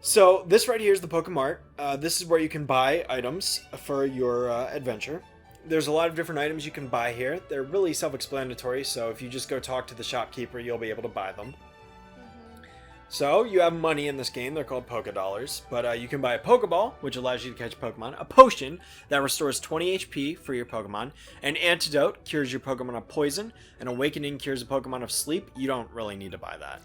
So this right here is the Pokmart. This is where you can buy items for your adventure. There's a lot of different items you can buy here. They're really self-explanatory, so if you just go talk to the shopkeeper, you'll be able to buy them. So you have money in this game. They're called Poké Dollars. But you can buy a Pokeball, which allows you to catch Pokemon. A potion that restores 20 HP for your Pokemon. An antidote cures your Pokemon of poison. An awakening cures a Pokemon of sleep. You don't really need to buy that.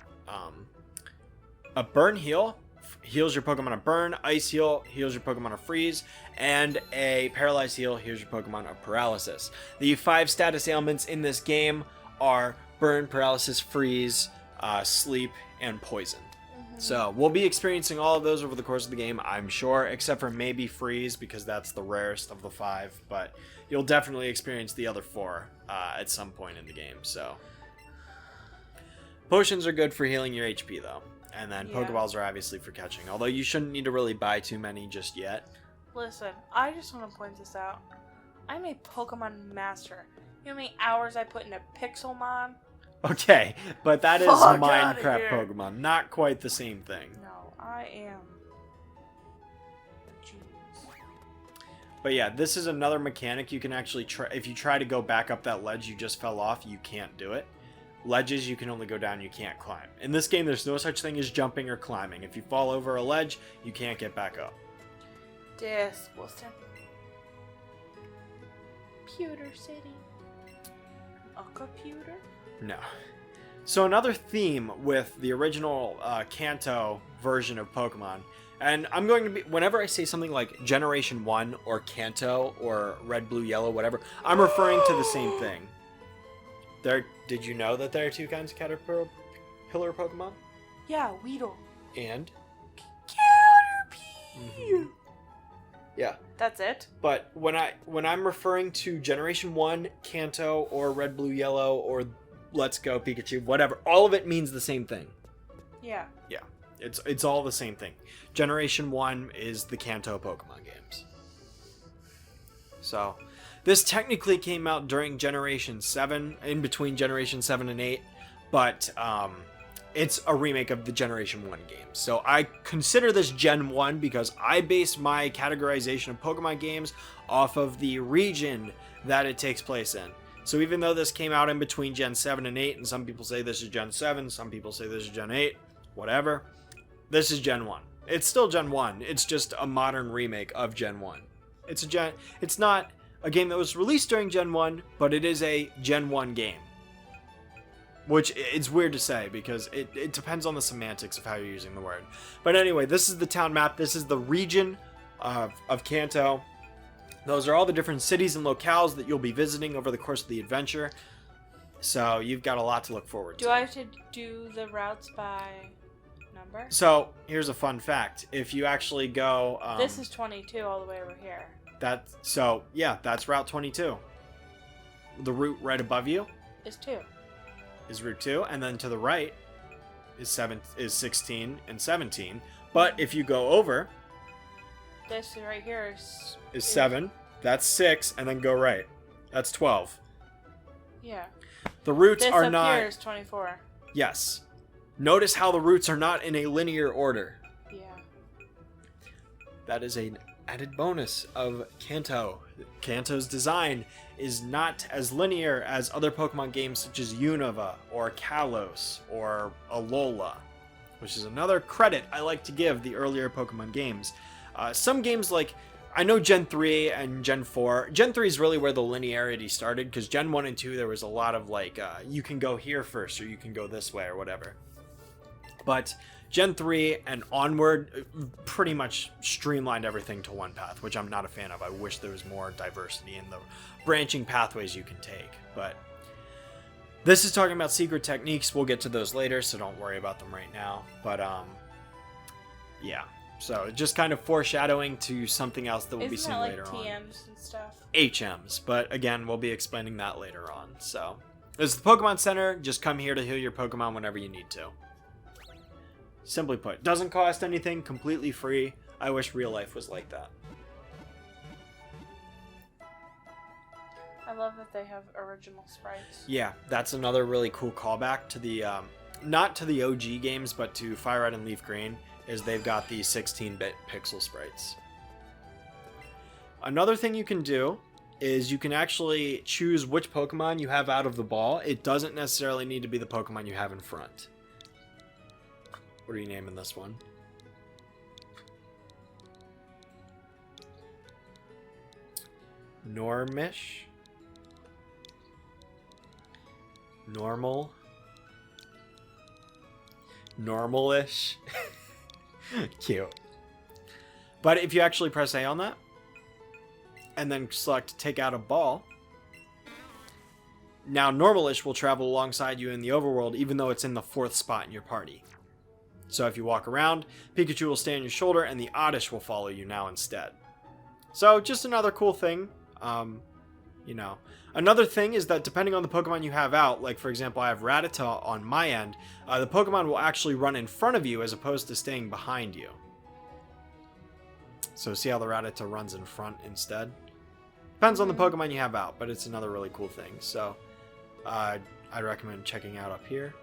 A burn heal heals your Pokemon of burn. Ice heal heals your Pokemon of freeze. And a paralyzed heal heals your Pokemon of paralysis. The 5 status ailments in this game are burn, paralysis, freeze, sleep, and poison. So we'll be experiencing all of those over the course of the game, I'm sure, except for maybe freeze, because that's the rarest of the 5, but you'll definitely experience the other 4 at some point in the game. So potions are good for healing your HP though, and then Pokeballs are obviously for catching, although you shouldn't need to really buy too many just yet. Listen, I just want to point this out. I'm a Pokemon master. You know how many hours I put into Pixelmon? Okay, but that is Fuck Minecraft Pokemon, not quite the same thing. No, I am the genius. But yeah, this is another mechanic you can actually try. If you try to go back up that ledge you just fell off, you can't do it. Ledges, you can only go down, you can't climb. In this game, there's no such thing as jumping or climbing. If you fall over a ledge, you can't get back up. This was Computer City. A computer? No. So another theme with the original Kanto version of Pokemon, and I'm going to be, whenever I say something like Generation 1 or Kanto or Red, Blue, Yellow, whatever, I'm referring to the same thing. Did you know that there are 2 kinds of Caterpillar Pokemon? Yeah, Weedle. And? Caterpie! Yeah. That's it? But when I'm referring to Generation 1, Kanto, or Red, Blue, Yellow, or Let's Go, Pikachu, whatever, all of it means the same thing. Yeah. Yeah. It's all the same thing. Generation 1 is the Kanto Pokemon games. So, this technically came out during Generation 7, in between Generation 7 and 8, but it's a remake of the Generation 1 games. So I consider this Gen 1 because I base my categorization of Pokemon games off of the region that it takes place in. So even though this came out in between Gen 7 and 8, and some people say this is Gen 7, some people say this is Gen 8, whatever, this is Gen 1. It's still Gen 1, it's just a modern remake of Gen 1. It's not a game that was released during Gen 1, but it is a Gen 1 game. Which it's weird to say because it depends on the semantics of how you're using the word. But anyway, this is the town map. This is the region of Kanto. Those are all the different cities and locales that you'll be visiting over the course of the adventure. So you've got a lot to look forward to. Do I have to do the routes by number? So here's a fun fact. If you actually go... this is 22 all the way over here. That's Route 22. The route right above you Is 2. is Route 2, and then to the right is 16 and 17. But if you go over, This right here is 7, that's 6, and then go right. That's 12. Yeah. The routes This are up not... here is 24. Yes. Notice how the routes are not in a linear order. Yeah. That is an added bonus of Kanto. Kanto's design is not as linear as other Pokemon games such as Unova or Kalos or Alola, which is another credit I like to give the earlier Pokemon games. Some games like, I know Gen 3 and Gen 4. Gen 3 is really where the linearity started, because Gen 1 and 2 there was a lot of like, you can go here first or you can go this way or whatever. But Gen 3 and onward pretty much streamlined everything to one path, which I'm not a fan of. I wish there was more diversity in the branching pathways you can take. But this is talking about secret techniques. We'll get to those later, so don't worry about them right now. But yeah. So just kind of foreshadowing to something else that we'll be seeing later on. Isn't that like TMs and stuff? HMs, but again, we'll be explaining that later on. So this is the Pokemon Center. Just come here to heal your Pokemon whenever you need to. Simply put, doesn't cost anything, completely free. I wish real life was like that. I love that they have original sprites. Yeah, that's another really cool callback to the, not to the OG games, but to Fire Red and Leaf Green. is they've got these 16-bit pixel sprites. Another thing you can do is you can actually choose which Pokemon you have out of the ball. It doesn't necessarily need to be the Pokemon you have in front. What are you naming this one? Normish? Normal? Normalish? Cute. But if you actually press A on that, and then select take out a ball, now Normalish will travel alongside you in the overworld even though it's in the 4th spot in your party. So if you walk around, Pikachu will stay on your shoulder and the Oddish will follow you now instead. So just another cool thing. You know, another thing is that depending on the Pokemon you have out, like for example I have Rattata on my end, the Pokemon will actually run in front of you as opposed to staying behind you. So see how the Rattata runs in front instead? Depends on the Pokemon you have out, but it's another really cool thing. So I'd recommend checking out up here.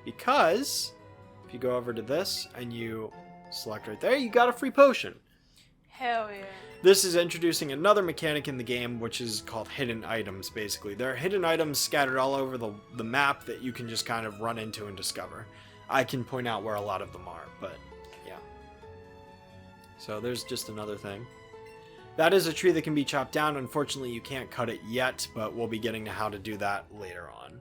Because if you go over to this and you select right there, you got a free potion. Hell yeah. This is introducing another mechanic in the game, which is called hidden items, basically. There are hidden items scattered all over the map that you can just kind of run into and discover. I can point out where a lot of them are, but yeah. So there's just another thing. That is a tree that can be chopped down. Unfortunately, you can't cut it yet, but we'll be getting to how to do that later on.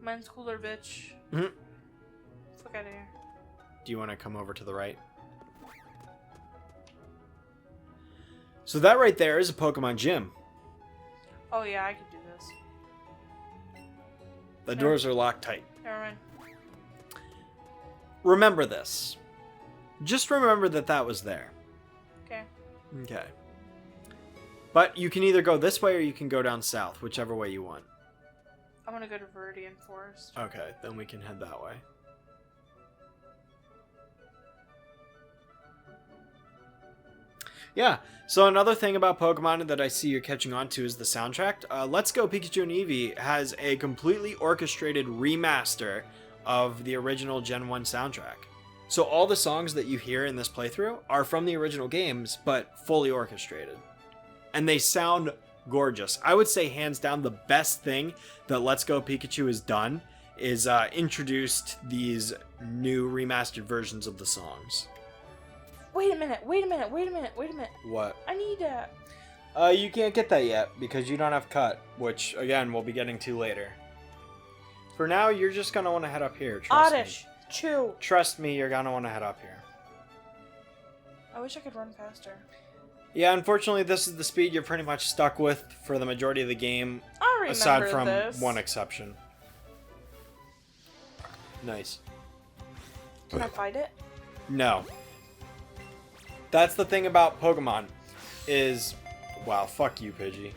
Mine's cooler, bitch. Mm-hmm. Fuck out of here. Do you want to come over to the right? So that right there is a Pokemon gym. Oh yeah, I can do this. The doors are locked tight. Never mind. Remember this. Just remember that that was there. Okay. Okay. But you can either go this way or you can go down south, whichever way you want. I'm gonna go to Viridian Forest. Okay, then we can head that way. Yeah, so another thing about Pokemon that I see you're catching on to is the soundtrack. Let's Go Pikachu and Eevee has a completely orchestrated remaster of the original Gen 1 soundtrack. So all the songs that you hear in this playthrough are from the original games, but fully orchestrated. And they sound gorgeous. I would say hands down the best thing that Let's Go Pikachu has done is introduced these new remastered versions of the songs. Wait a minute, wait a minute, wait a minute, wait a minute. What? I need that. You can't get that yet because you don't have cut, which again we'll be getting to later. For now, you're just gonna want to head up here. Trust Oddish, me. chew. Trust me, you're gonna want to head up here. I wish I could run faster. Yeah, unfortunately, this is the speed you're pretty much stuck with for the majority of the game, I remember aside from this. one exception. Nice. Can I fight it? No. That's the thing about Pokemon, is... Wow, fuck you, Pidgey.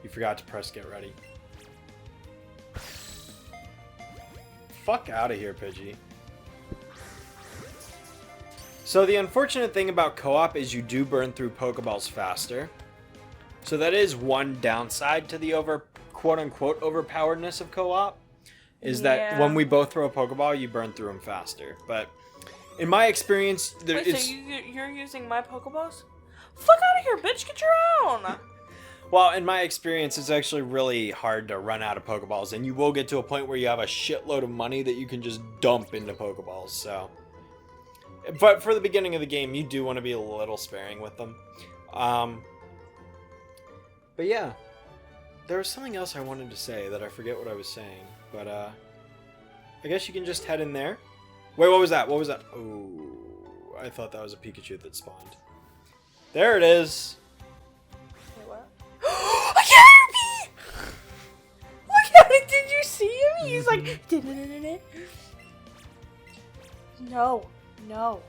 You forgot to press get ready. Fuck out of here, Pidgey. So the unfortunate thing about co-op is you do burn through Pokeballs faster. So that is one downside to the quote-unquote overpoweredness of co-op. Is that when we both throw a Pokeball, you burn through them faster. But in my experience, Wait, so you're using my Pokeballs? Fuck out of here, bitch! Get your own! Well, in my experience, it's actually really hard to run out of Pokeballs, and you will get to a point where you have a shitload of money that you can just dump into Pokeballs, so... But for the beginning of the game, you do want to be a little sparing with them. But yeah, there was something else I wanted to say that I forget what I was saying, but I guess you can just head in there. Wait, what was that? What was that? Oh, I thought that was a Pikachu that spawned. There it is. Wait, what? I can't repeat! Look at it! Did you see him? He's like... No. No.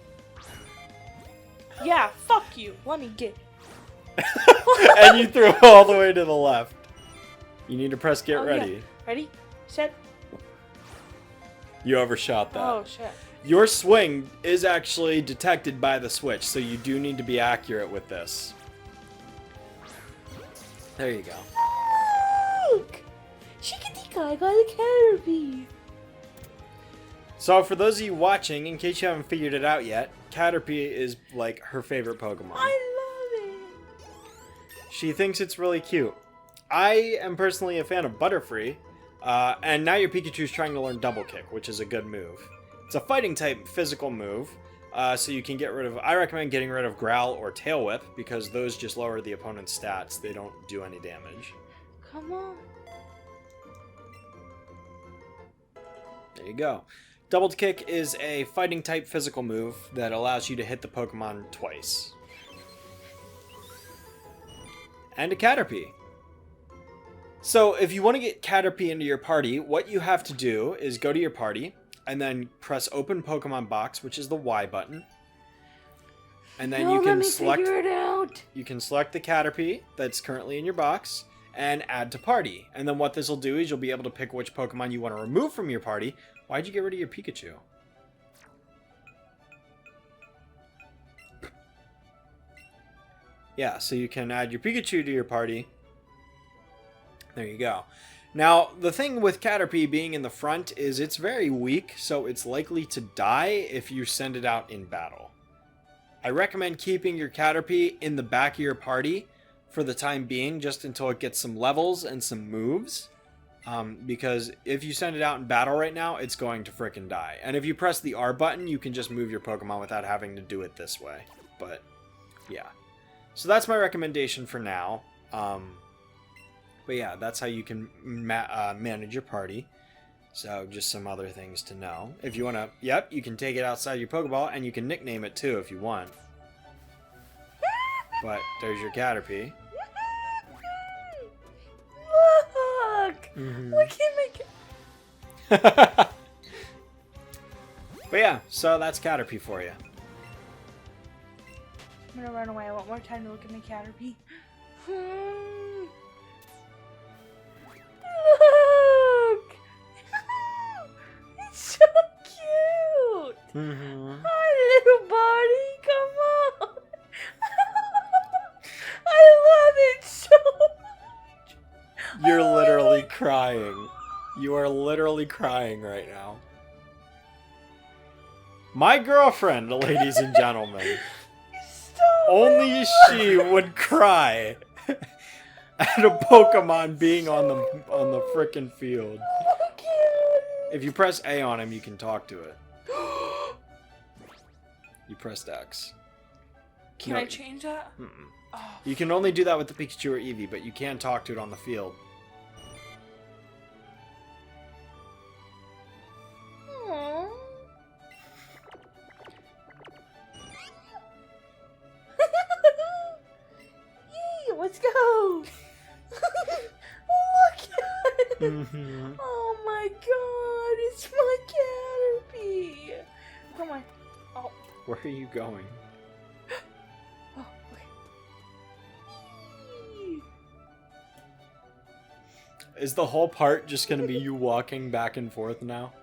Yeah, fuck you. Let me get it. And you threw it all the way to the left. You need to press get ready. Yeah. Ready? Set. You overshot that. Oh, shit. Your swing is actually detected by the switch, so you do need to be accurate with this. There you go. Chickadee I got a Caterpie. So for those of you watching, in case you haven't figured it out yet, Caterpie is like her favorite Pokemon. I love it. She thinks it's really cute. I am personally a fan of Butterfree, and now your Pikachu's trying to learn Double Kick, which is a good move. It's a fighting type physical move, so you can get rid of... I recommend getting rid of Growl or Tail Whip, because those just lower the opponent's stats. They don't do any damage. Come on. There you go. Double Kick is a fighting type physical move that allows you to hit the Pokemon twice. And a Caterpie. So if you want to get Caterpie into your party, what you have to do is go to your party and then press open Pokemon box, which is the Y button. And then you can select figure it out. You can select the Caterpie that's currently in your box and add to party. And then what this will do is you'll be able to pick which Pokemon you want to remove from your party. Why'd you get rid of your Pikachu? Yeah, so you can add your Pikachu to your party. There you go. Now, the thing with Caterpie being in the front is it's very weak, so it's likely to die if you send it out in battle. I recommend keeping your Caterpie in the back of your party for the time being, just until it gets some levels and some moves. Because if you send it out in battle right now, it's going to frickin' die. And if you press the R button, you can just move your Pokemon without having to do it this way. But, yeah. So that's my recommendation for now. But yeah, that's how you can manage your party. So just some other things to know. If you want to, yep, you can take it outside your Pokeball, and you can nickname it too if you want. But there's your Caterpie. Look! Look at But yeah, so that's Caterpie for you. I'm gonna run away. I want more time to look at my Caterpie. Look! It's so cute! Hi, little buddy! Come on! I love it so much! You're literally crying. You are literally crying right now. My girlfriend, ladies and gentlemen. Only she would cry at a Pokemon being on the frickin' field. If you press A on him, you can talk to it. You pressed X. Can I change that? Oh. You can only do that with the Pikachu or Eevee, but you can talk to it on the field. Aww. Yay, let's go! Look at it! Oh my god, it's my Caterpie! Come on. Oh. Where are you going? Oh, okay. Is the whole part just gonna be you walking back and forth now?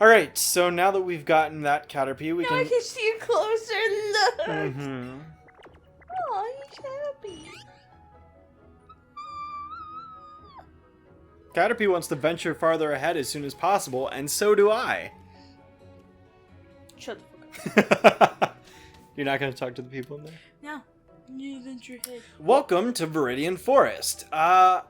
Alright, so now that we've gotten that Caterpie, we now can... I can see it closer. Look! Mm-hmm. Oh, he's happy. Caterpie wants to venture farther ahead as soon as possible, and so do I. Shut the fuck up. You're not going to talk to the people in there? No. You venture ahead. Welcome to Viridian Forest.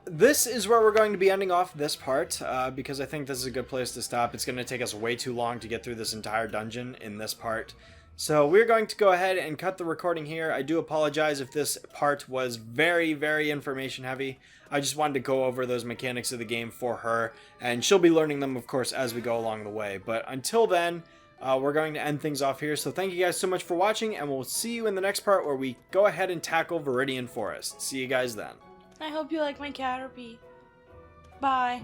This is where we're going to be ending off this part, because I think this is a good place to stop. It's going to take us way too long to get through this entire dungeon in this part. So we're going to go ahead and cut the recording here. I do apologize if this part was very, very information heavy. I just wanted to go over those mechanics of the game for her, and she'll be learning them, of course, as we go along the way. But until then, we're going to end things off here. So thank you guys so much for watching, and we'll see you in the next part where we go ahead and tackle Viridian Forest. See you guys then. I hope you like my Caterpie. Bye.